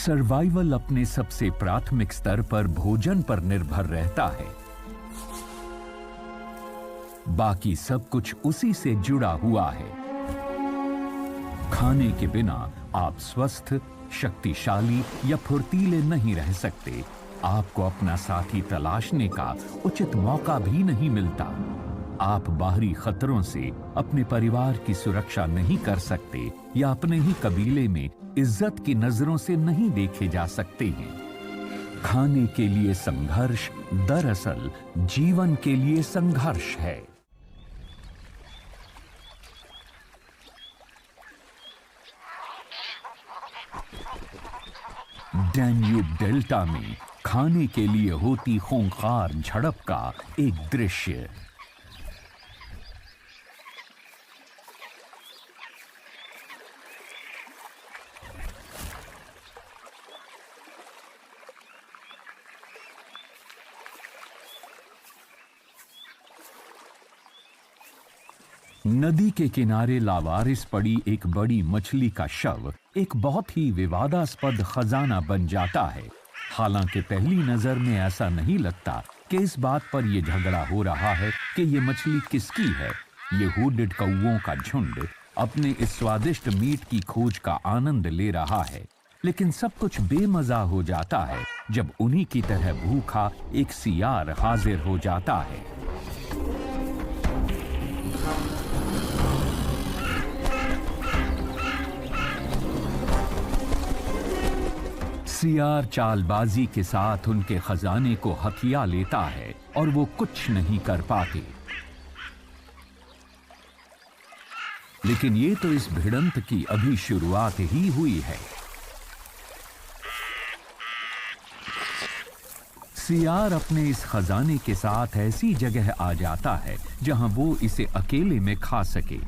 Survival अपने सबसे प्राथमिक स्तर पर भोजन पर निर्भर रहता है। बाकी सब कुछ उसी से जुड़ा हुआ है। खाने के बिना आप स्वस्थ, शक्तिशाली या फुर्तीले नहीं रह सकते। आपको अपना साथी तलाशने का उचित मौका भी नहीं मिलता। आप बाहरी खतरों से अपने परिवार की सुरक्षा नहीं कर सकते या अपने ही कबीले में इज्जत की नजरों से नहीं देखे जा सकते हैं। खाने के लिए संघर्ष दरअसल जीवन के लिए संघर्ष है। डैन्यूब डेल्टा में खाने के लिए होती खूंखार झड़प का एक दृश्य। नदी के किनारे लावारिस पड़ी एक बड़ी मछली का शव एक बहुत ही विवादास्पद खजाना बन जाता है। हालांकि पहली नजर में ऐसा नहीं लगता कि इस बात पर यह झगड़ा हो रहा है कि यह मछली किसकी है। ये हुडेड कौवों का झुंड अपने इस स्वादिष्ट मीट की खोज का आनंद ले रहा है। लेकिन सब कुछ बेमजा हो जाता है जब उन्हीं की तरह भूखा एक सियार हाजिर हो जाता है। सियार चालबाजी के साथ उनके खजाने को हथिया लेता है और वो कुछ नहीं कर पाते। लेकिन ये तो इस भिड़ंत की अभी शुरुआत ही हुई है। सियार अपने इस खजाने के साथ ऐसी जगह आ जाता है जहां वो इसे अकेले में खा सके।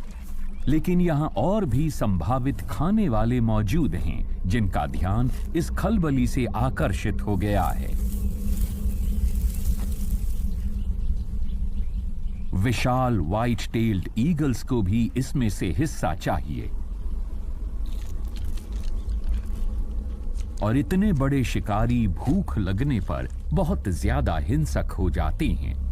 लेकिन यहां और भी संभावित खाने वाले मौजूद हैं जिनका ध्यान इस खलबली से आकर्षित हो गया है। विशाल व्हाइट टेल्ड ईगल्स को भी इसमें से हिस्सा चाहिए। और इतने बड़े शिकारी भूख लगने पर बहुत ज्यादा हिंसक हो जाते हैं।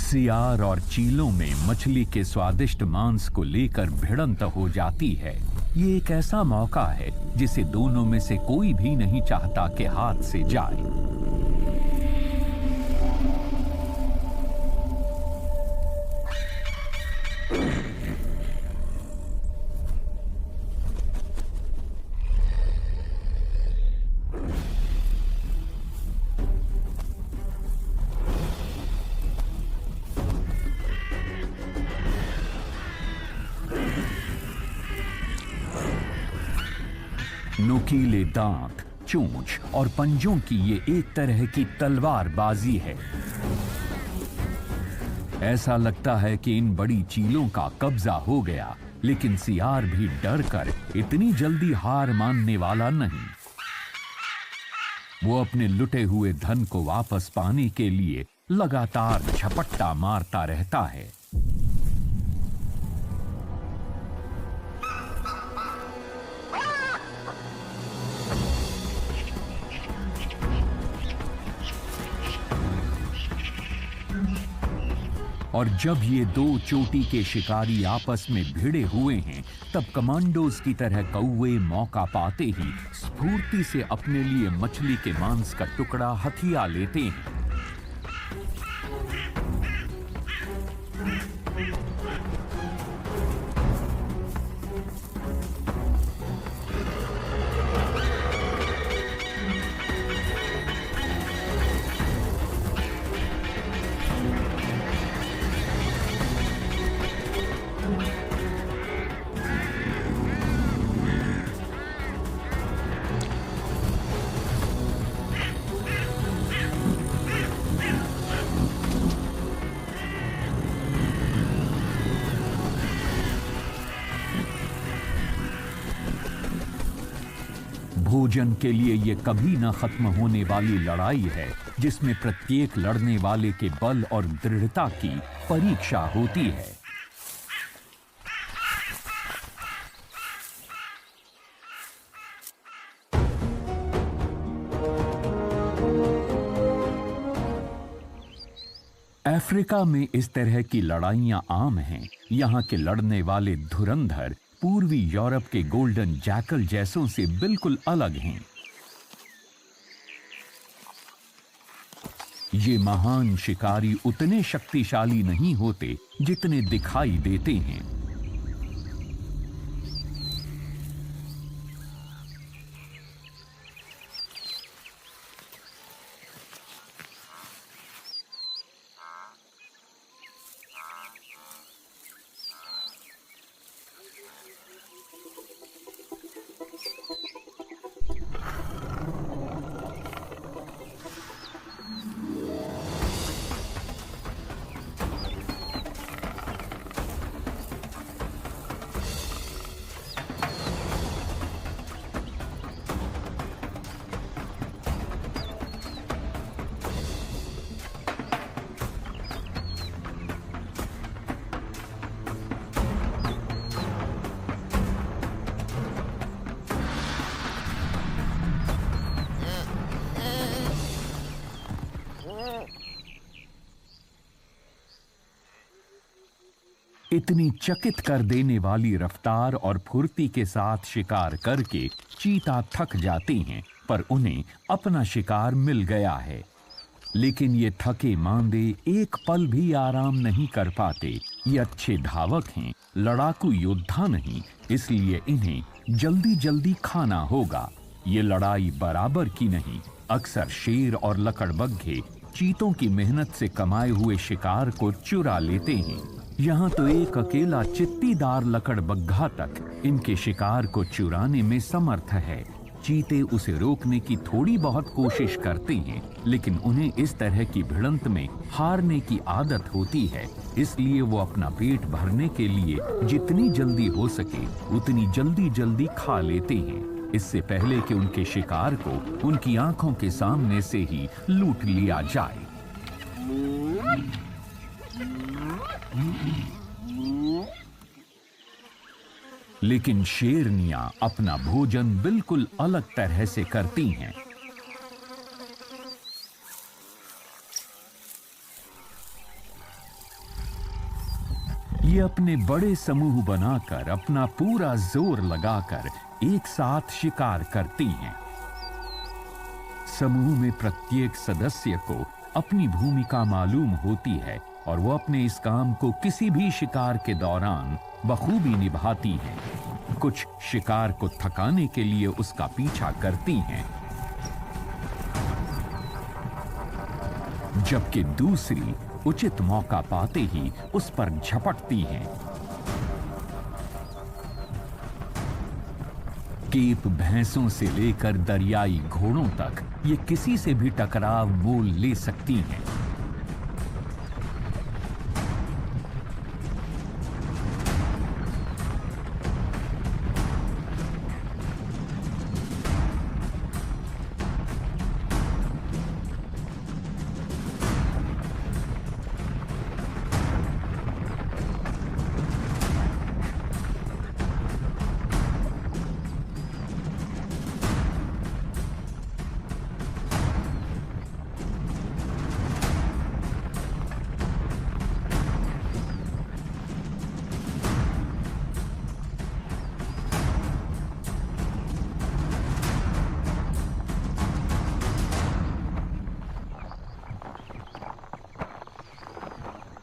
सियार और चीलों में मछली के स्वादिष्ट मांस को लेकर भिड़ंत हो जाती है। ये एक ऐसा मौका है जिसे दोनों में से कोई भी नहीं चाहता कि हाथ से जाए। नुकीले दांत, चोंच और पंजों की ये एक तरह की तलवारबाजी है। ऐसा लगता है कि इन बड़ी चीलों का कब्जा हो गया, लेकिन सियार भी डर कर इतनी जल्दी हार मानने वाला नहीं। वो अपने लुटे हुए धन को वापस पाने के लिए लगातार झपट्टा मारता रहता है। और जब ये दो चोटी के शिकारी आपस में भिड़े हुए हैं, तब कमांडोज की तरह कौवे मौका पाते ही स्फूर्ति से अपने लिए मछली के मांस का टुकड़ा हथिया लेते हैं। भोजन के लिए ये कभी न खत्म होने वाली लड़ाई है, जिसमें प्रत्येक लड़ने वाले के बल और दृढ़ता की परीक्षा होती है। अफ्रीका में इस तरह की लड़ाइयां आम हैं। यहाँ के लड़ने वाले धुरंधर पूर्वी यूरोप के गोल्डन जैकल जैसों से बिल्कुल अलग हैं। ये महान शिकारी उतने शक्तिशाली नहीं होते जितने दिखाई देते हैं। इतनी चकित कर देने वाली रफ्तार और फुर्ती के साथ शिकार करके चीता थक जाते हैं, पर उन्हें अपना शिकार मिल गया है। लेकिन ये थके मांदे एक पल भी आराम नहीं कर पाते। ये अच्छे धावक हैं, लड़ाकू योद्धा नहीं, इसलिए इन्हें जल्दी जल्दी खाना होगा। ये लड़ाई बराबर की नहीं। अक्सर शेर और लकड़बग्घे चीतों की मेहनत से कमाए हुए शिकार को चुरा लेते हैं। यहाँ तो एक अकेला चित्तीदार लकड़बग्घा तक इनके शिकार को चुराने में समर्थ है। चीते उसे रोकने की थोड़ी बहुत कोशिश करते हैं, लेकिन उन्हें इस तरह की भिड़ंत में हारने की आदत होती है। इसलिए वो अपना पेट भरने के लिए जितनी जल्दी हो सके उतनी जल्दी जल्दी खा लेते हैं, इससे पहले कि उनके शिकार को उनकी आंखों के सामने से ही लूट लिया जाए। लेकिन शेरनियां अपना भोजन बिल्कुल अलग तरह से करती हैं। ये अपने बड़े समूह बनाकर अपना पूरा जोर लगाकर एक साथ शिकार करती हैं। समूह में प्रत्येक सदस्य को अपनी भूमिका मालूम होती है और वो अपने इस काम को किसी भी शिकार के दौरान बखूबी निभाती हैं। कुछ शिकार को थकाने के लिए उसका पीछा करती हैं, जबकि दूसरी उचित मौका पाते ही उस पर झपटती हैं। केप भैंसों से लेकर दरियाई घोड़ों तक ये किसी से भी टकराव मोल ले सकती हैं।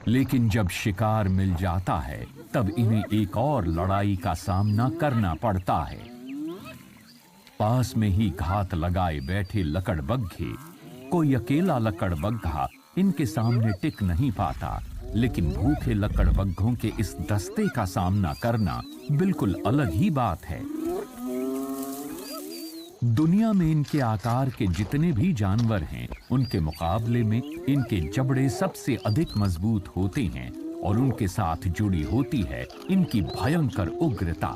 लेकिन जब शिकार मिल जाता है तब इन्हें एक और लड़ाई का सामना करना पड़ता है। पास में ही घात लगाए बैठे लकड़बग्घे, कोई अकेला लकड़बग्घा इनके सामने टिक नहीं पाता, लेकिन भूखे लकड़बग्घों के इस दस्ते का सामना करना बिल्कुल अलग ही बात है। दुनिया में इनके आकार के जितने भी जानवर हैं, उनके मुकाबले में इनके जबड़े सबसे अधिक मजबूत होते हैं और उनके साथ जुड़ी होती है इनकी भयंकर उग्रता।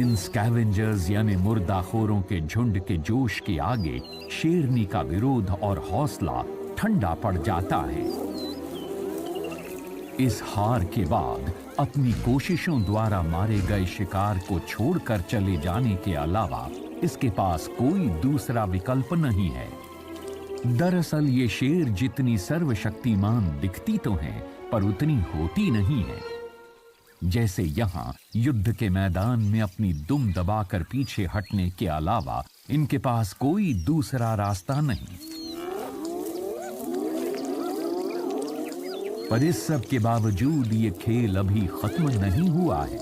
इन स्कैवेंजर्स यानी मुर्दाखोरों के झुंड के जोश के आगे शेरनी का विरोध और हौसला ठंडा पड़ जाता है। इस हार के बाद अपनी कोशिशों द्वारा मारे गए शिकार को छोड़कर चले जाने के अलावा इसके पास कोई दूसरा विकल्प नहीं है। दरअसल ये शेर जितनी सर्वशक्तिमान दिखती तो हैं, पर उतनी होती नहीं है। जैसे यहां युद्ध के मैदान में अपनी दुम दबाकर पीछे हटने के अलावा इनके पास कोई दूसरा रास्ता नहीं। पर इस सब के बावजूद ये खेल अभी खत्म नहीं हुआ है,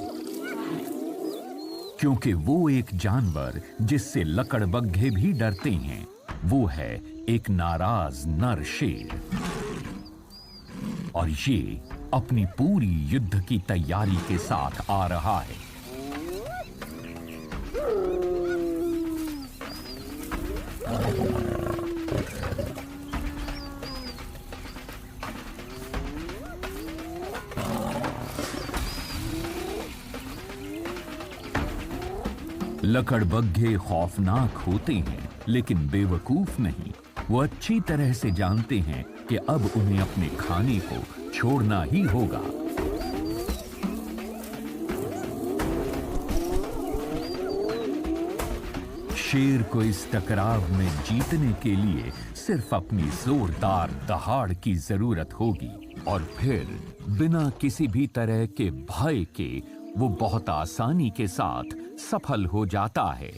क्योंकि वो एक जानवर जिससे लकड़बग्घे भी डरते हैं, वो है एक नाराज नर शेर। और ये अपनी पूरी युद्ध की तैयारी के साथ आ रहा है। लकड़बग्घे खौफनाक होते हैं, लेकिन बेवकूफ नहीं। वो अच्छी तरह से जानते हैं कि अब उन्हें अपने खाने को छोड़ना ही होगा। शेर को इस टकराव में जीतने के लिए सिर्फ अपनी जोरदार दहाड़ की जरूरत होगी, और फिर बिना किसी भी तरह के भय के वो बहुत आसानी के साथ सफल हो जाता है।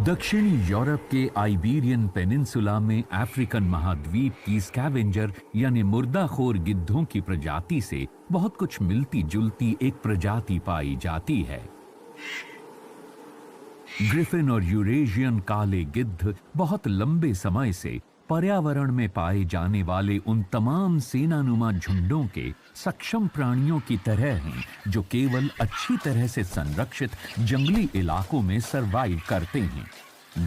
दक्षिणी यूरोप के आइबेरियन पेनिनसुला में अफ्रीकन महाद्वीप की स्कैवेंजर यानी मुर्दाखोर गिद्धों की प्रजाति से बहुत कुछ मिलती जुलती एक प्रजाति पाई जाती है। ग्रिफिन और यूरेशियन काले गिद्ध बहुत लंबे समय से पर्यावरण में पाए जाने वाले उन तमाम सेनानुमा झुंडों के सक्षम प्राणियों की तरह हैं, जो केवल अच्छी तरह से संरक्षित जंगली इलाकों में सरवाइव करते हैं।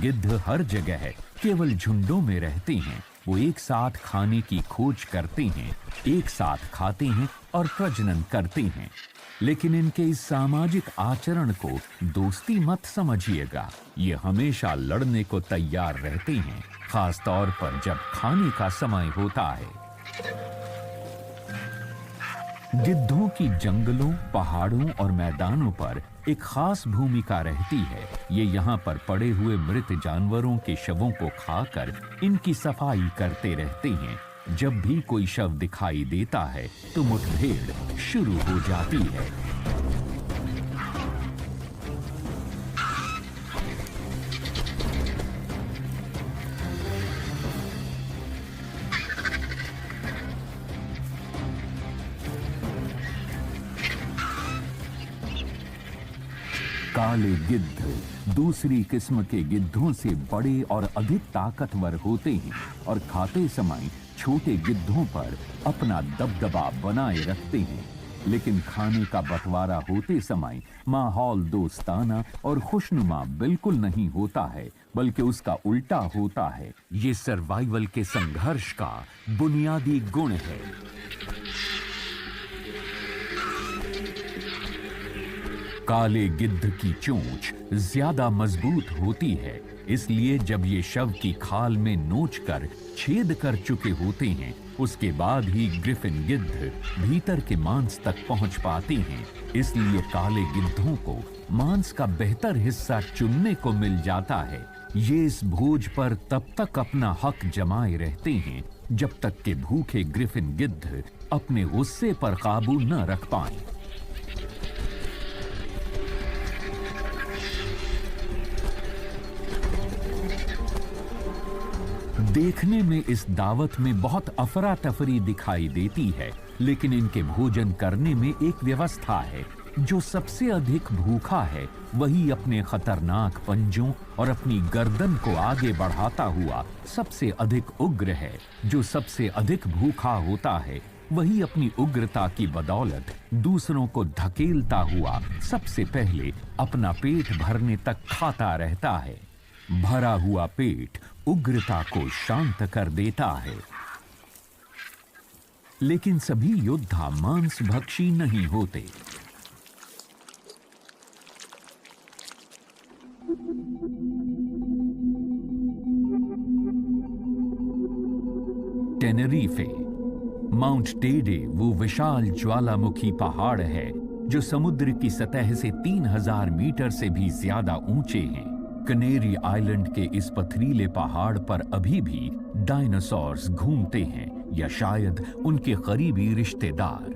गिद्ध हर जगह है, केवल झुंडों में रहते हैं। वो एक साथ खाने की खोज करते हैं, एक साथ खाते हैं और प्रजनन करते हैं। लेकिन इनके इस सामाजिक आचरण को दोस्ती मत समझिएगा। ये हमेशा लड़ने को तैयार रहते हैं, खास तौर पर जब खाने का समय होता है। गिद्धों की जंगलों, पहाड़ों और मैदानों पर एक खास भूमिका रहती है। ये यहाँ पर पड़े हुए मृत जानवरों के शवों को खाकर इनकी सफाई करते रहते हैं। जब भी कोई शव दिखाई देता है तो मुठभेड़ शुरू हो जाती है। काले गिद्ध दूसरी किस्म के गिद्धों से बड़े और अधिक ताकतवर होते हैं और खाते समय छोटे गिद्धों पर अपना दबदबा बनाए रखते हैं। लेकिन खाने का बंटवारा होते समय माहौल दोस्ताना और खुशनुमा बिल्कुल नहीं होता है, बल्कि उसका उल्टा होता है। ये सर्वाइवल के संघर्ष का बुनियादी गुण है। काले गिद्ध की चोंच ज्यादा मजबूत होती है, इसलिए जब ये शव की खाल में नोचकर छेद कर चुके होते हैं, उसके बाद ही ग्रिफिन गिद्ध भीतर के मांस तक पहुंच पाते हैं। इसलिए काले गिद्धों को मांस का बेहतर हिस्सा चुनने को मिल जाता है। ये इस भोज पर तब तक अपना हक जमाए रहते हैं जब तक कि भूखे ग्रिफिन गिद्ध अपने गुस्से पर काबू न रख पाएं। देखने में इस दावत में बहुत अफरा तफरी दिखाई देती है, लेकिन इनके भोजन करने में एक व्यवस्था है। जो सबसे अधिक भूखा है वही अपने खतरनाक पंजों और अपनी गर्दन को आगे बढ़ाता हुआ सबसे अधिक उग्र है। जो सबसे अधिक भूखा होता है वही अपनी उग्रता की बदौलत दूसरों को धकेलता हुआ सबसे पहले अपना पेट भरने तक खाता रहता है। भरा हुआ पेट उग्रता को शांत कर देता है। लेकिन सभी योद्धा मांसभक्षी नहीं होते। टेनरीफे, माउंट टेडे वो विशाल ज्वालामुखी पहाड़ है जो समुद्र की सतह से 3000 मीटर से भी ज्यादा ऊंचे हैं। कनेरी आइलैंड के इस पथरीले पहाड़ पर अभी भी डायनासोर्स घूमते हैं, या शायद उनके करीबी रिश्तेदार।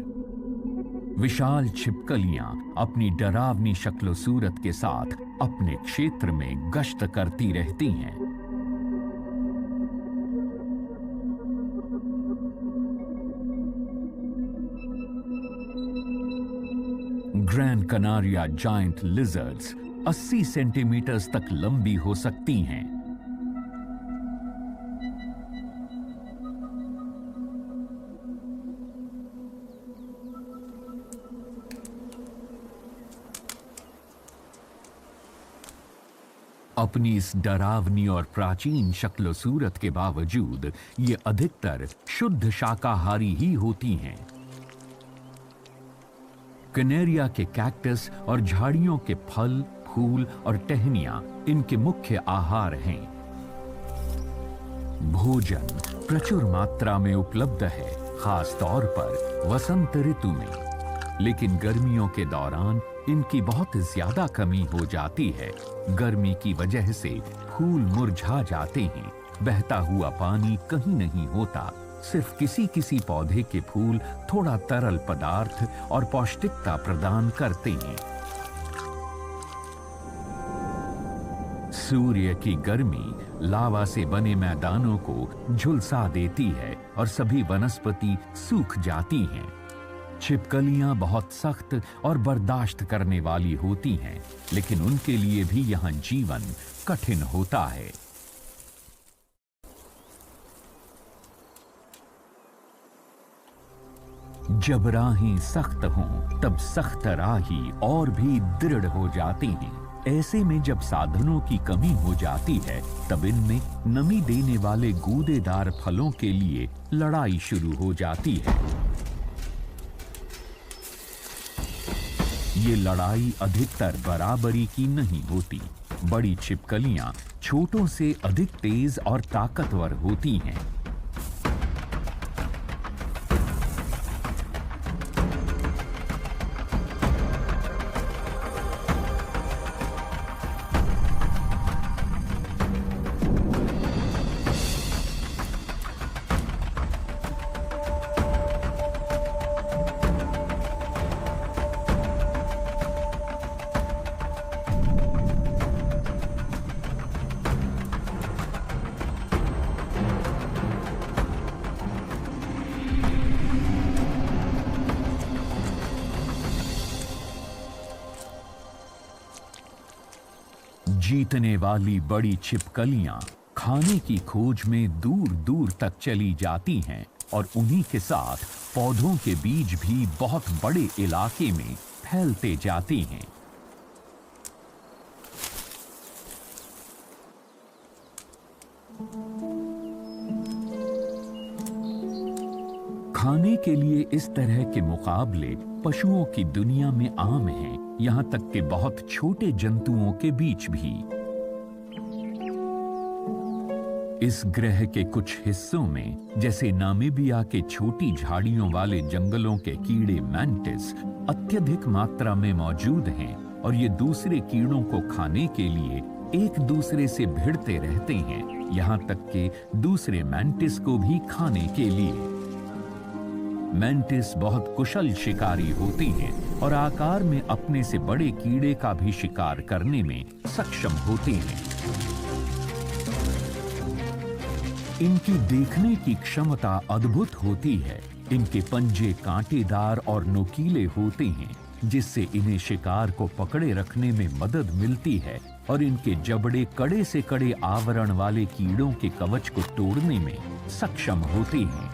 विशाल छिपकलियां अपनी डरावनी शक्ल सूरत के साथ अपने क्षेत्र में गश्त करती रहती हैं। ग्रैंड कनारिया जायंट लिजर्ड्स 80 सेंटीमीटर तक लंबी हो सकती हैं। अपनी इस डरावनी और प्राचीन शक्ल सूरत के बावजूद ये अधिकतर शुद्ध शाकाहारी ही होती हैं। कनेरिया के कैक्टस और झाड़ियों के फल, फूल और टहनियां इनके मुख्य आहार हैं। भोजन प्रचुर मात्रा में उपलब्ध है, खास तौर पर वसंत ऋतु में। लेकिन गर्मियों के दौरान इनकी बहुत ज्यादा कमी हो जाती है। गर्मी की वजह से फूल मुरझा जाते हैं, बहता हुआ पानी कहीं नहीं होता। सिर्फ किसी किसी पौधे के फूल थोड़ा तरल पदार्थ और पौष्टिकता प्रदान करते हैं। सूर्य की गर्मी लावा से बने मैदानों को झुलसा देती है और सभी वनस्पति सूख जाती हैं। छिपकलियां बहुत सख्त और बर्दाश्त करने वाली होती हैं, लेकिन उनके लिए भी यहां जीवन कठिन होता है। जब राहें सख्त हों, तब सख्त राही और भी दृढ़ हो जाती हैं। ऐसे में जब साधनों की कमी हो जाती है, तब इनमें नमी देने वाले गूदेदार फलों के लिए लड़ाई शुरू हो जाती है। ये लड़ाई अधिकतर बराबरी की नहीं होती। बड़ी छिपकलियां छोटों से अधिक तेज और ताकतवर होती हैं। जीतने वाली बड़ी छिपकलियां खाने की खोज में दूर दूर तक चली जाती हैं और उन्हीं के साथ पौधों के बीज भी बहुत बड़े इलाके में फैलते जाते हैं। खाने के लिए इस तरह के मुकाबले पशुओं की दुनिया में आम हैं, यहां तक कि बहुत छोटे जंतुओं के बीच भी। इस ग्रह के कुछ हिस्सों में, जैसे नामीबिया के छोटी झाड़ियों वाले जंगलों के कीड़े मैंटिस अत्यधिक मात्रा में मौजूद हैं और ये दूसरे कीड़ों को खाने के लिए एक दूसरे से भिड़ते रहते हैं, यहां तक कि दूसरे मैंटिस को भी खाने के लिए। मैंटिस बहुत कुशल शिकारी होती हैं और आकार में अपने से बड़े कीड़े का भी शिकार करने में सक्षम होती हैं। इनकी देखने की क्षमता अद्भुत होती है। इनके पंजे कांटेदार और नुकीले होते हैं, जिससे इन्हें शिकार को पकड़े रखने में मदद मिलती है और इनके जबड़े कड़े से कड़े आवरण वाले कीड़ों के कवच को तोड़ने में सक्षम होते हैं।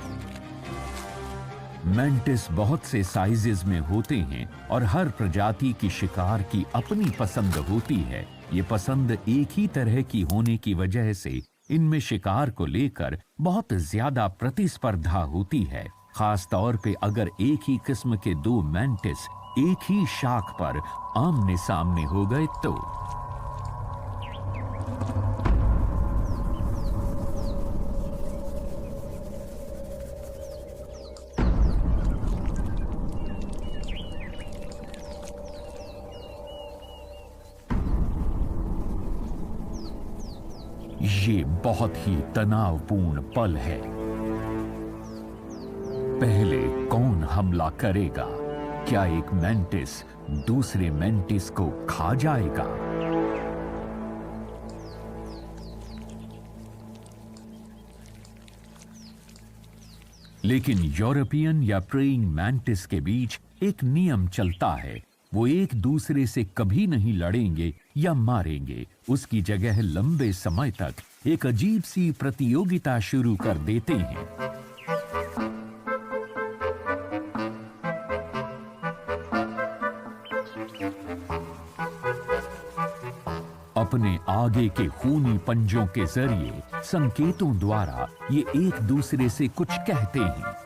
मैंटिस बहुत से साइजेस में होते हैं और हर प्रजाति की शिकार की अपनी पसंद होती है। ये पसंद एक ही तरह की होने की वजह से इनमें शिकार को लेकर बहुत ज्यादा प्रतिस्पर्धा होती है, खास तौर पे अगर एक ही किस्म के दो मैंटिस एक ही शाख पर आमने सामने हो गए तो। ये बहुत ही तनावपूर्ण पल है। पहले कौन हमला करेगा? क्या एक मैंटिस दूसरे मैंटिस को खा जाएगा? लेकिन यूरोपियन या प्रेइंग मैंटिस के बीच एक नियम चलता है, वो एक दूसरे से कभी नहीं लड़ेंगे या मारेंगे। उसकी जगह लंबे समय तक एक अजीब सी प्रतियोगिता शुरू कर देते हैं। अपने आगे के खूनी पंजों के जरिए संकेतों द्वारा ये एक दूसरे से कुछ कहते हैं।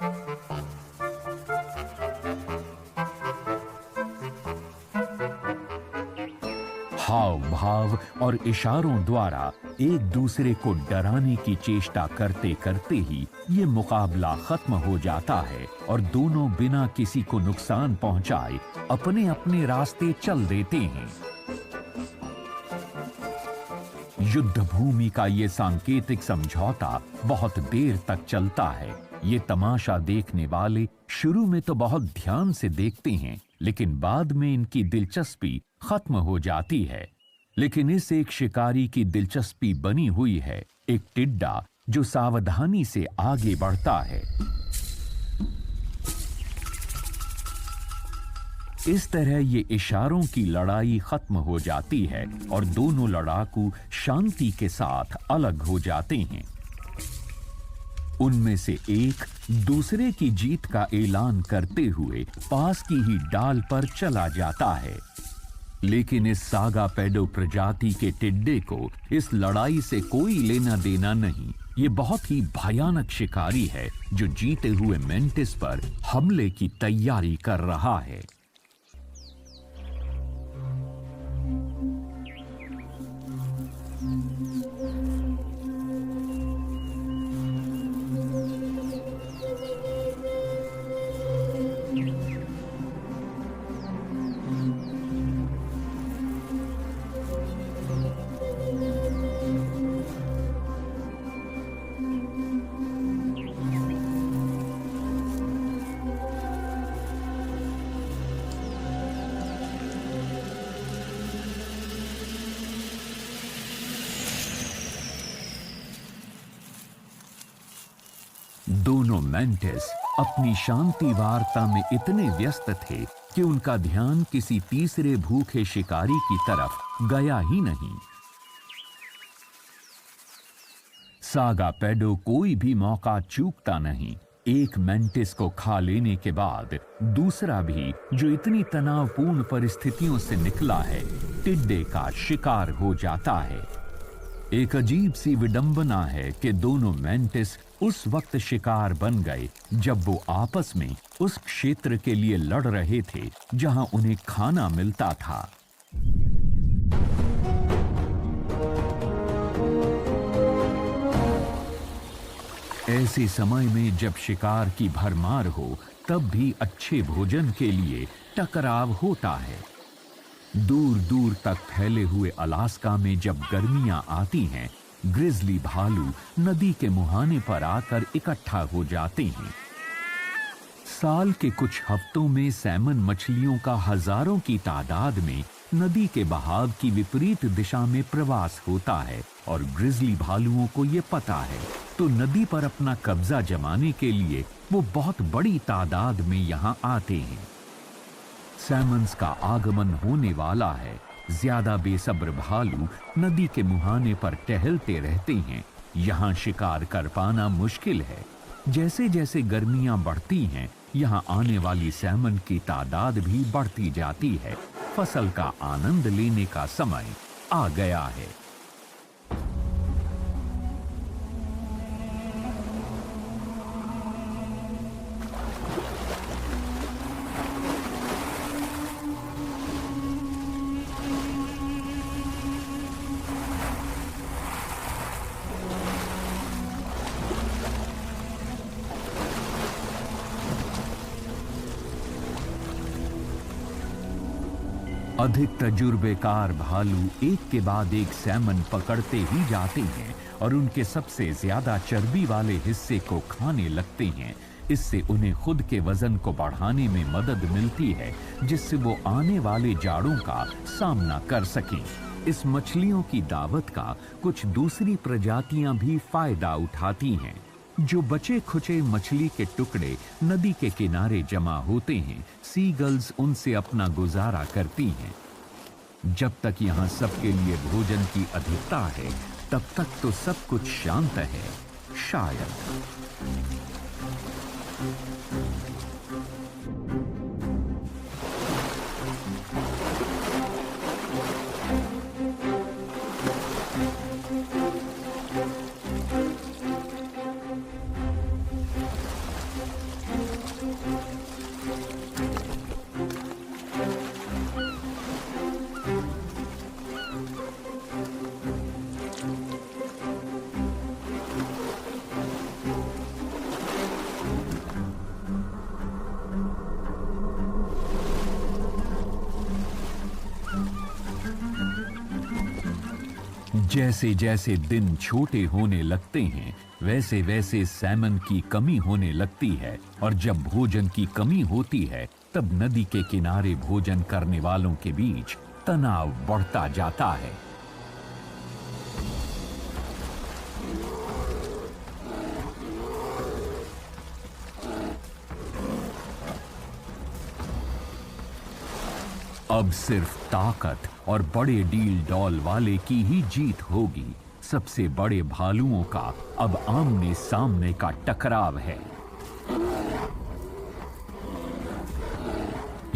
हाव भाव और इशारों द्वारा एक दूसरे को डराने की चेष्टा करते करते ही ये मुकाबला खत्म हो जाता है और दोनों बिना किसी को नुकसान पहुंचाए अपने अपने रास्ते चल देते हैं। युद्ध भूमि का ये सांकेतिक समझौता बहुत देर तक चलता है। ये तमाशा देखने वाले शुरू में तो बहुत ध्यान से देखते हैं, लेकिन बाद में इनकी दिलचस्पी खत्म हो जाती है। लेकिन इस एक शिकारी की दिलचस्पी बनी हुई है एक टिड्डा जो सावधानी से आगे बढ़ता है। इस तरह ये इशारों की लड़ाई खत्म हो जाती है और दोनों लड़ाकू शांति के साथ अलग हो जाते हैं। उनमें से एक दूसरे की जीत का ऐलान करते हुए पास की ही डाल पर चला जाता है। लेकिन इस सागा पेडो प्रजाति के टिड्डे को इस लड़ाई से कोई लेना देना नहीं। ये बहुत ही भयानक शिकारी है जो जीते हुए मेंटिस पर हमले की तैयारी कर रहा है। दोनों मैंटिस अपनी शांति वार्ता में इतने व्यस्त थे कि उनका ध्यान किसी तीसरे भूखे शिकारी की तरफ गया ही नहीं। सागा पेडो कोई भी मौका चूकता नहीं। एक मैंटिस को खा लेने के बाद दूसरा भी, जो इतनी तनावपूर्ण परिस्थितियों से निकला है, टिड्डे का शिकार हो जाता है। एक अजीब सी विडंबना है कि दोनों मैंटिस उस वक्त शिकार बन गए जब वो आपस में उस क्षेत्र के लिए लड़ रहे थे जहां उन्हें खाना मिलता था। ऐसे समय में जब शिकार की भरमार हो, तब भी अच्छे भोजन के लिए टकराव होता है। दूर दूर तक फैले हुए अलास्का में जब गर्मियां आती हैं, ग्रिजली भालू नदी के मुहाने पर आकर इकट्ठा हो जाते हैं। साल के कुछ हफ्तों में सैमन मछलियों का हजारों की तादाद में नदी के बहाव की विपरीत दिशा में प्रवास होता है और ग्रिजली भालुओं को ये पता है, तो नदी पर अपना कब्जा जमाने के लिए वो बहुत बड़ी तादाद में यहाँ आते हैं। सैमन्स का आगमन होने वाला है। ज्यादा बेसब्र भालू नदी के मुहाने पर टहलते रहते हैं। यहाँ शिकार कर पाना मुश्किल है। जैसे जैसे गर्मियां बढ़ती हैं, यहाँ आने वाली सैमन की तादाद भी बढ़ती जाती है। फसल का आनंद लेने का समय आ गया है। अधिक तजुर्बेकार भालू एक के बाद एक सैमन पकड़ते ही जाते हैं और उनके सबसे ज्यादा चर्बी वाले हिस्से को खाने लगते हैं। इससे उन्हें खुद के वजन को बढ़ाने में मदद मिलती है, जिससे वो आने वाले जाड़ों का सामना कर सकें। इस मछलियों की दावत का कुछ दूसरी प्रजातियां भी फायदा उठाती हैं। जो बचे खुचे मछली के टुकड़े नदी के किनारे जमा होते हैं, सीगल्स उनसे अपना गुजारा करती हैं। जब तक यहाँ सबके लिए भोजन की अधिकता है, तब तक तो सब कुछ शांत है, शायद। जैसे जैसे दिन छोटे होने लगते हैं, वैसे वैसे सैमन की कमी होने लगती है, और जब भोजन की कमी होती है, तब नदी के किनारे भोजन करने वालों के बीच तनाव बढ़ता जाता है। अब सिर्फ ताकत और बड़े डील डॉल वाले की ही जीत होगी। सबसे बड़े भालुओं का अब आमने सामने का टकराव है।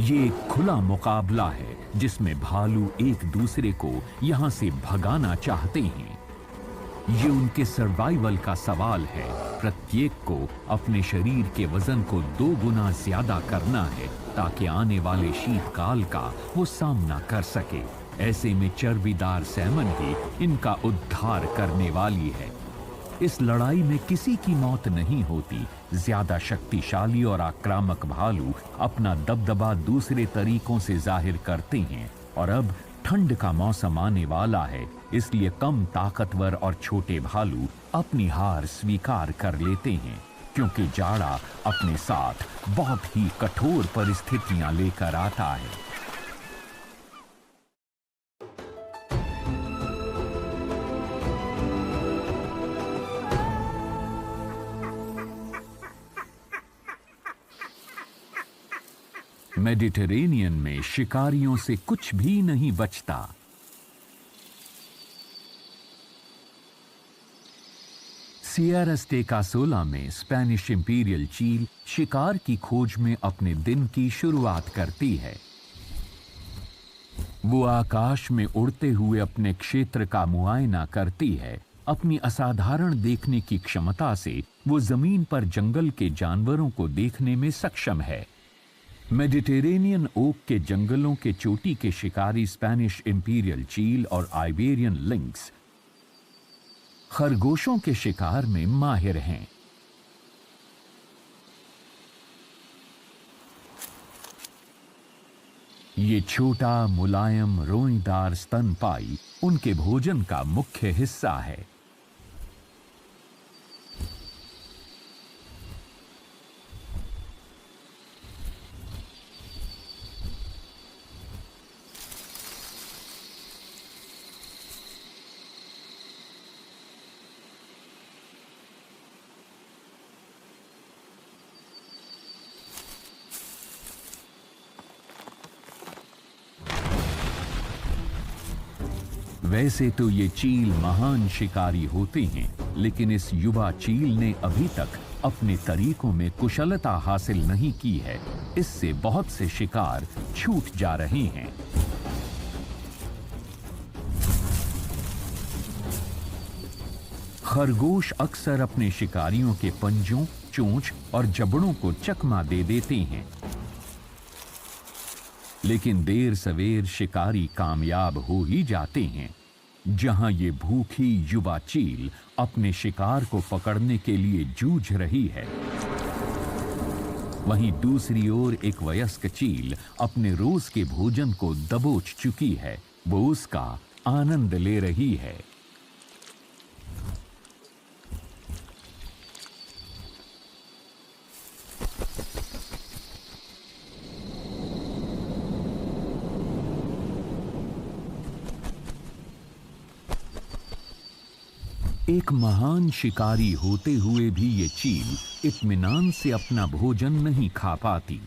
ये एक खुला मुकाबला है, जिसमें भालू एक दूसरे को यहां से भगाना चाहते हैं। ये उनके सर्वाइवल का सवाल है। प्रत्येक को अपने शरीर के वजन को 2 गुना ज्यादा करना है, ताकि आने वाले शीतकाल का वो सामना कर सके। ऐसे में चर्बीदार सैमन ही इनका उद्धार करने वाली है। इस लड़ाई में किसी की मौत नहीं होती। ज्यादा शक्तिशाली और आक्रामक भालू अपना दबदबा दूसरे तरीकों से जाहिर करते हैं, और अब ठंड का मौसम आने वाला है, इसलिए कम ताकतवर और छोटे भालू अपनी हार स्वीकार कर लेते हैं, क्योंकि जाड़ा अपने साथ बहुत ही कठोर परिस्थितियां लेकर आता है। मेडिटेरेनियन में शिकारियों से कुछ भी नहीं बचता। सियरा स्टेकासोला में स्पेनिश इंपीरियल चील शिकार की खोज में अपने दिन की शुरुआत करती है। वो आकाश में उड़ते हुए अपने क्षेत्र का मुआयना करती है। अपनी असाधारण देखने की क्षमता से वो जमीन पर जंगल के जानवरों को देखने में सक्षम है। मेडिटेरेनियन ओक के जंगलों के चोटी के शिकारी स्पेनिश इंपीरियल चील और आइबेरियन लिंक्स खरगोशों के शिकार में माहिर हैं। ये छोटा मुलायम रोईदार स्तनपाई उनके भोजन का मुख्य हिस्सा है। वैसे तो ये चील महान शिकारी होते हैं, लेकिन इस युवा चील ने अभी तक अपने तरीकों में कुशलता हासिल नहीं की है। इससे बहुत से शिकार छूट जा रहे हैं। खरगोश अक्सर अपने शिकारियों के पंजों, चोंच और जबड़ों को चकमा दे देते हैं, लेकिन देर सवेर शिकारी कामयाब हो ही जाते हैं। जहां ये भूखी युवा चील अपने शिकार को पकड़ने के लिए जूझ रही है, वहीं दूसरी ओर एक वयस्क चील अपने रोज के भोजन को दबोच चुकी है। वो उसका आनंद ले रही है। एक महान शिकारी होते हुए भी ये चील इत्मीनान से अपना भोजन नहीं खा पाती।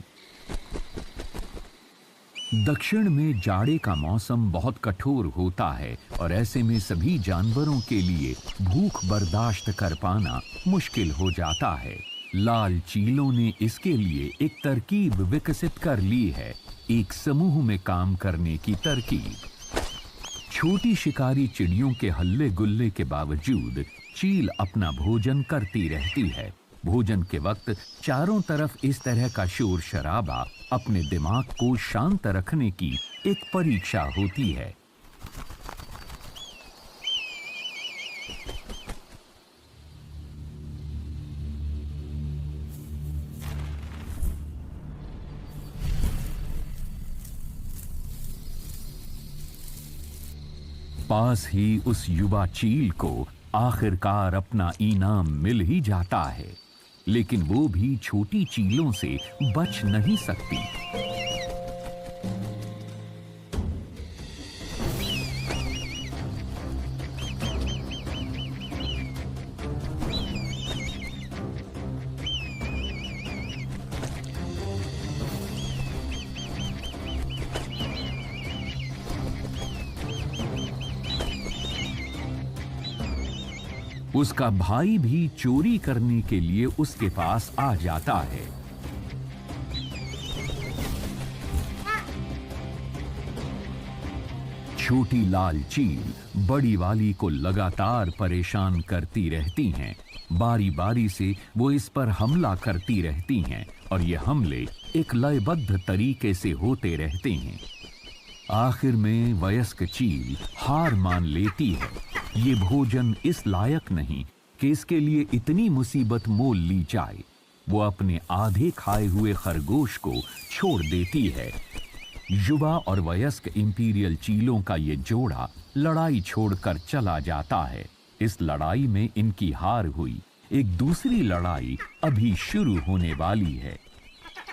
दक्षिण में जाड़े का मौसम बहुत कठोर होता है और ऐसे में सभी जानवरों के लिए भूख बर्दाश्त कर पाना मुश्किल हो जाता है। लाल चीलों ने इसके लिए एक तरकीब विकसित कर ली है, एक समूह में काम करने की तरकीब। छोटी शिकारी चिड़ियों के हल्ले गुल्ले के बावजूद चील अपना भोजन करती रहती है। भोजन के वक्त चारों तरफ इस तरह का शोर शराबा अपने दिमाग को शांत रखने की एक परीक्षा होती है। पास ही उस युवा चील को आखिरकार अपना इनाम मिल ही जाता है, लेकिन वो भी छोटी चीलों से बच नहीं सकती। उसका भाई भी चोरी करने के लिए उसके पास आ जाता है। छोटी लाल चील बड़ी वाली को लगातार परेशान करती रहती हैं। बारी बारी से वो इस पर हमला करती रहती हैं और ये हमले एक लयबद्ध तरीके से होते रहते हैं। आखिर में वयस्क चील हार मान लेती है। ये भोजन इस लायक नहीं कि इसके लिए इतनी मुसीबत मोल ली जाए। वो अपने आधे खाए हुए खरगोश को छोड़ देती है। युवा और वयस्क इंपीरियल चीलों का ये जोड़ा लड़ाई छोड़कर चला जाता है। इस लड़ाई में इनकी हार हुई। एक दूसरी लड़ाई अभी शुरू होने वाली है।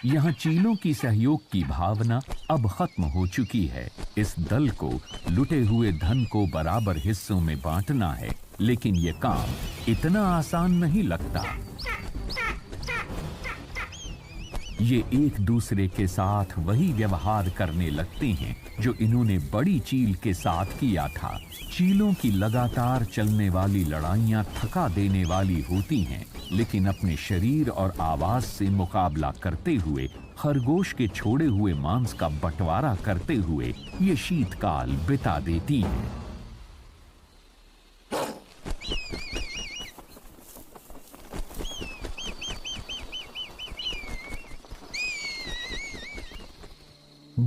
यहाँ चीलों की सहयोग की भावना अब खत्म हो चुकी है। इस दल को लुटे हुए धन को बराबर हिस्सों में बांटना है, लेकिन ये काम इतना आसान नहीं लगता। ये एक दूसरे के साथ वही व्यवहार करने लगते हैं जो इन्होंने बड़ी चील के साथ किया था। चीलों की लगातार चलने वाली लड़ाइयां थका देने वाली होती हैं, लेकिन अपने शरीर और आवाज से मुकाबला करते हुए, खरगोश के छोड़े हुए मांस का बंटवारा करते हुए ये शीतकाल बिता देती हैं।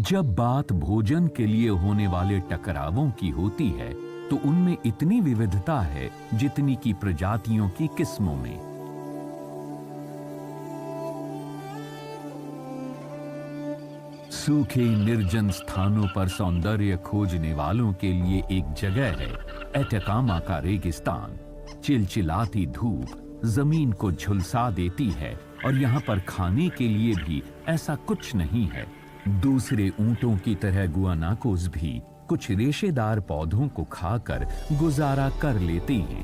जब बात भोजन के लिए होने वाले टकरावों की होती है, तो उनमें इतनी विविधता है जितनी की प्रजातियों की किस्मों में। सूखे निर्जन स्थानों पर सौंदर्य खोजने वालों के लिए एक जगह है एटाकामा का रेगिस्तान। चिलचिलाती धूप जमीन को झुलसा देती है और यहाँ पर खाने के लिए भी ऐसा कुछ नहीं है। दूसरे ऊंटों की तरह गुआनाकोस भी कुछ रेशेदार पौधों को खाकर गुजारा कर लेते हैं।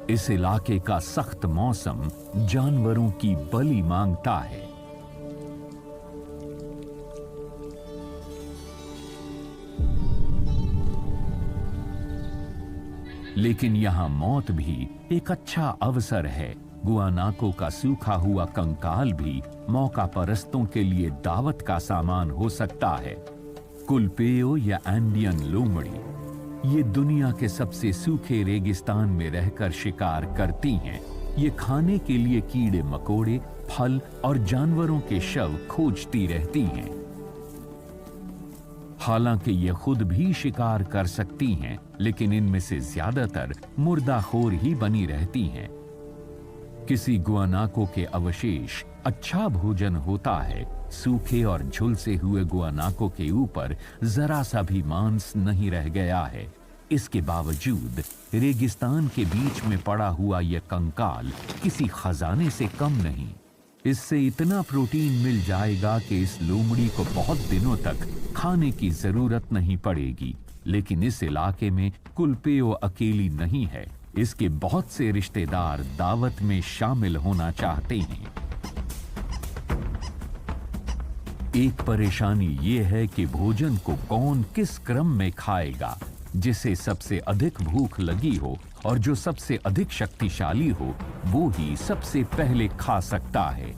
इस इलाके का सख्त मौसम जानवरों की बलि मांगता है। लेकिन यहां मौत भी एक अच्छा अवसर है। गुआनाको का सूखा हुआ कंकाल भी मौका परस्तों के लिए दावत का सामान हो सकता है। कुलपेयो या एंडियन लोमड़ी ये दुनिया के सबसे सूखे रेगिस्तान में रहकर शिकार करती हैं। ये खाने के लिए कीड़े मकोड़े, फल और जानवरों के शव खोजती रहती हैं। हालांकि ये खुद भी शिकार कर सकती हैं, लेकिन इनमें से ज्यादातर मुर्दाखोर ही बनी रहती हैं। किसी गुआनाको के अवशेष अच्छा भोजन होता है। सूखे और झुलसे हुए गुआनाको के ऊपर जरा सा भी मांस नहीं रह गया है। इसके बावजूद रेगिस्तान के बीच में पड़ा हुआ यह कंकाल किसी खजाने से कम नहीं। इससे इतना प्रोटीन मिल जाएगा कि इस लोमड़ी को बहुत दिनों तक खाने की जरूरत नहीं पड़ेगी। लेकिन इस इलाके में कुलपेयो अकेली नहीं है। इसके बहुत से रिश्तेदार दावत में शामिल होना चाहते हैं। एक परेशानी ये है कि भोजन को कौन किस क्रम में खाएगा। जिसे सबसे अधिक भूख लगी हो और जो सबसे अधिक शक्तिशाली हो, वो ही सबसे पहले खा सकता है।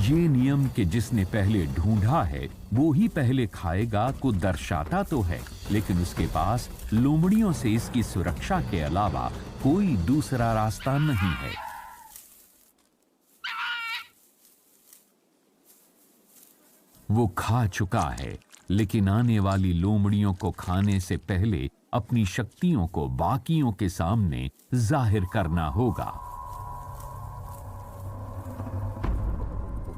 ये नियम कि जिसने पहले ढूंढा है वो ही पहले खाएगा को दर्शाता तो है, लेकिन उसके पास लोमड़ियों से इसकी सुरक्षा के अलावा कोई दूसरा रास्ता नहीं है। वो खा चुका है, लेकिन आने वाली लोमड़ियों को खाने से पहले अपनी शक्तियों को बाकियों के सामने जाहिर करना होगा।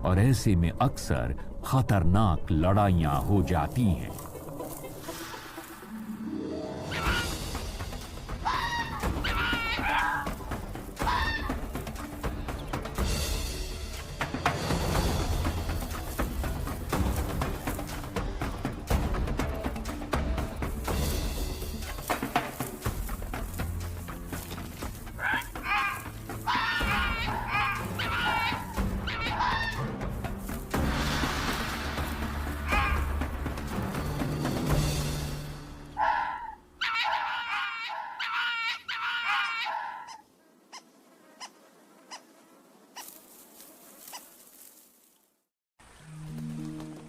और ऐसे में अक्सर खतरनाक लड़ाइयां हो जाती हैं।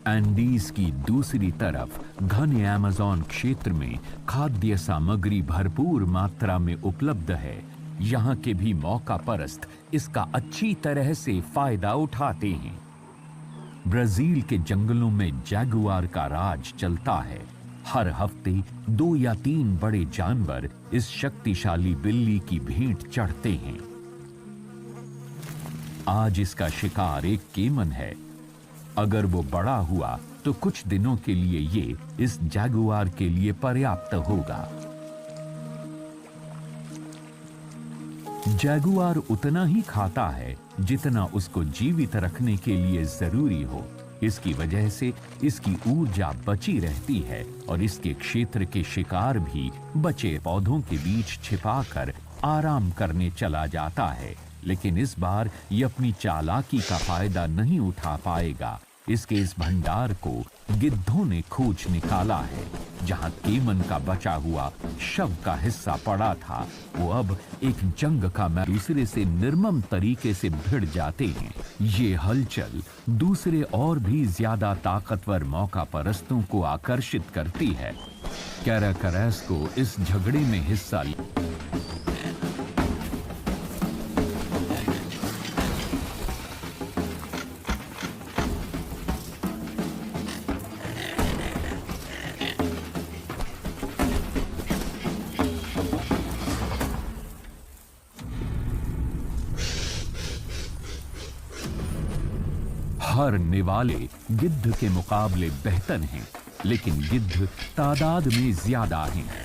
एंडीज की दूसरी तरफ घने अमेज़न क्षेत्र में खाद्य सामग्री भरपूर मात्रा में उपलब्ध है। यहाँ के भी मौका परस्त इसका अच्छी तरह से फायदा उठाते हैं। ब्राजील के जंगलों में जैगुआर का राज चलता है। हर हफ्ते 2 या 3 बड़े जानवर इस शक्तिशाली बिल्ली की भेंट चढ़ते हैं। आज इसका शिकार एक केमन है। अगर वो बड़ा हुआ तो कुछ दिनों के लिए ये इस जैगुआर के लिए पर्याप्त होगा। जैगुआर उतना ही खाता है जितना उसको जीवित रखने के लिए जरूरी हो। इसकी वजह से इसकी ऊर्जा बची रहती है और इसके क्षेत्र के शिकार भी बचे पौधों के बीच छिपाकर आराम करने चला जाता है। लेकिन इस बार ये अपनी चालाकी का फायदा नहीं उठा पाएगा। इसके इस भंडार को गिद्धों ने खोज निकाला है। जहां केमन का बचा हुआ शव का हिस्सा पड़ा था, वो अब एक जंग का दूसरे से निर्मम तरीके से भिड़ जाते हैं। ये हलचल दूसरे और भी ज्यादा ताकतवर मौका परस्तों को आकर्षित करती है। कैराकरैस को इस झगड़े में हिस्सा हर निवाले गिद्ध के मुकाबले बेहतर हैं, लेकिन गिद्ध तादाद में ज्यादा हैं।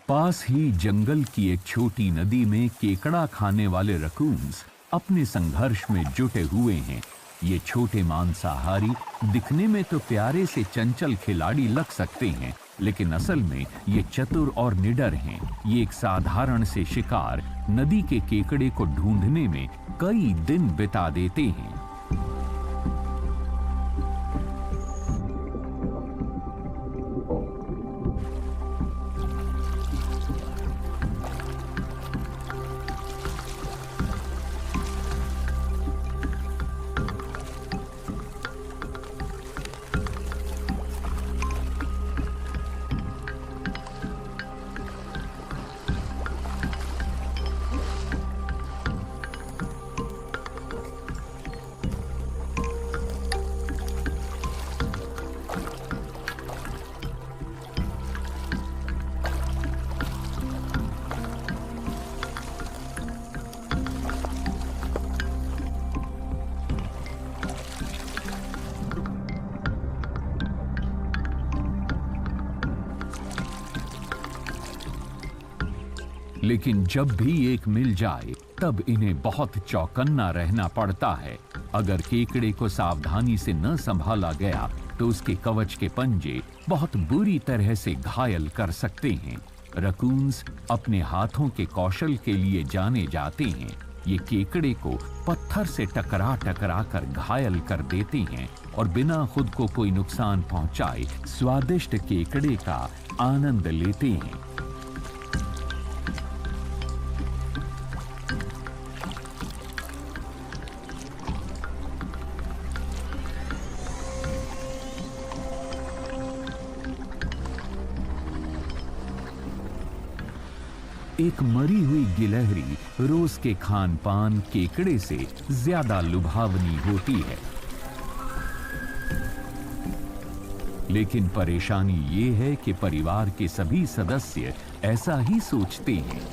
पास ही जंगल की एक छोटी नदी में केकड़ा खाने वाले रकून्स अपने संघर्ष में जुटे हुए हैं। ये छोटे मांसाहारी दिखने में तो प्यारे से चंचल खिलाड़ी लग सकते हैं, लेकिन असल में ये चतुर और निडर हैं। ये एक साधारण से शिकार नदी के केकड़े को ढूंढने में कई दिन बिता देते हैं। लेकिन जब भी एक मिल जाए तब इन्हें बहुत चौकन्ना रहना पड़ता है। अगर केकड़े को सावधानी से न संभाला गया तो उसके कवच के पंजे बहुत बुरी तरह से घायल कर सकते हैं। रकून्स अपने हाथों के कौशल के लिए जाने जाते हैं। ये केकड़े को पत्थर से टकरा टकरा कर घायल कर देते हैं और बिना खुद को कोई नुकसान पहुंचाए स्वादिष्ट केकड़े का आनंद लेते हैं। एक मरी हुई गिलहरी रोज के खान पान केकड़े से ज्यादा लुभावनी होती है। लेकिन परेशानी ये है कि परिवार के सभी सदस्य ऐसा ही सोचते हैं।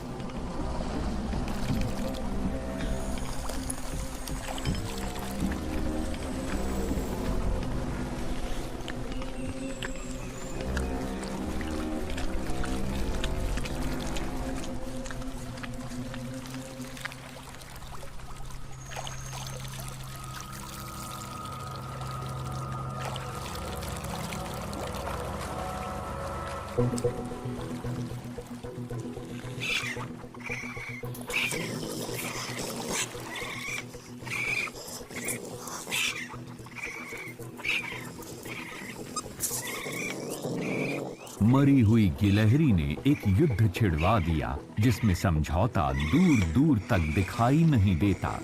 मरी हुई गिलहरी ने एक युद्ध छिड़वा दिया जिसमें समझौता दूर दूर तक दिखाई नहीं देता।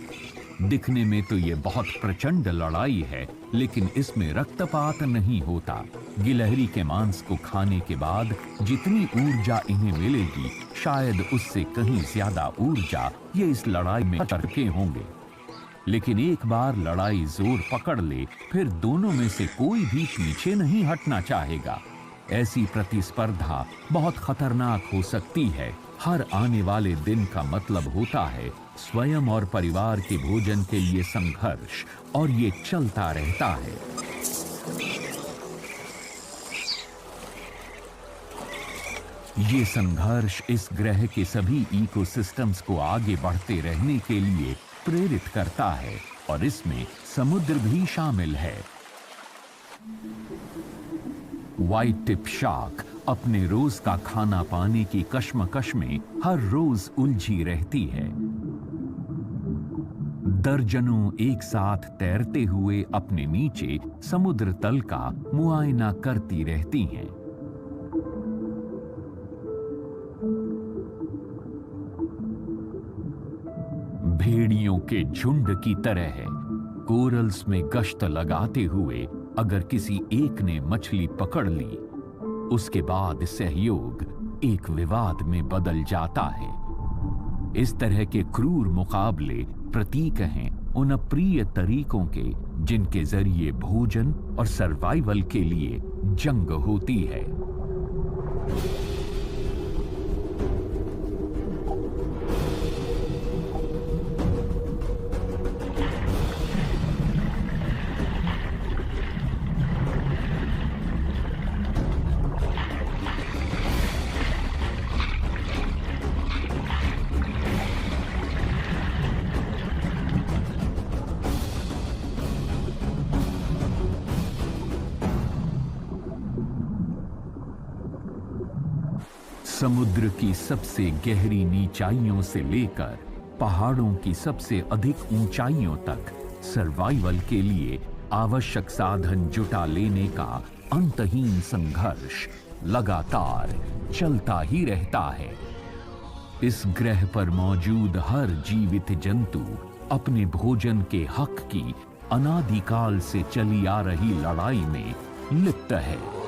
दिखने में तो ये बहुत प्रचंड लड़ाई है, लेकिन इसमें रक्तपात नहीं होता। गिलहरी के मांस को खाने के बाद जितनी ऊर्जा इन्हें मिलेगी, शायद उससे कहीं ज्यादा ऊर्जा ये इस लड़ाई में चरके होंगे। लेकिन एक बार लड़ाई जोर पकड़ ले, फिर दोनों में से कोई भी पीछे नहीं हटना चाहेगा। ऐसी प्रतिस्पर्धा बहुत खतरनाक हो सकती है। हर आने वाले दिन का मतलब होता है स्वयं और परिवार के भोजन के लिए संघर्ष, और ये चलता रहता है। ये संघर्ष इस ग्रह के सभी इकोसिस्टम्स को आगे बढ़ते रहने के लिए प्रेरित करता है, और इसमें समुद्र भी शामिल है। व्हाइट टिप शार्क अपने रोज का खाना पाने की कश्मकश में हर रोज उलझी रहती है। दर्जनों एक साथ तैरते हुए अपने नीचे समुद्र तल का मुआयना करती रहती हैं। भेड़ियों के झुंड की तरह है। कोरल्स में गश्त लगाते हुए अगर किसी एक ने मछली पकड़ ली, उसके बाद सहयोग एक विवाद में बदल जाता है। इस तरह के क्रूर मुकाबले प्रतीक हैं उन अप्रिय तरीकों के जिनके जरिए भोजन और सर्वाइवल के लिए जंग होती है। समुद्र की सबसे गहरी नीचाइयों से लेकर पहाड़ों की सबसे अधिक ऊंचाइयों तक सर्वाइवल के लिए आवश्यक साधन जुटा लेने का अंतहीन संघर्ष लगातार चलता ही रहता है। इस ग्रह पर मौजूद हर जीवित जंतु अपने भोजन के हक की अनादिकाल से चली आ रही लड़ाई में लिप्त है।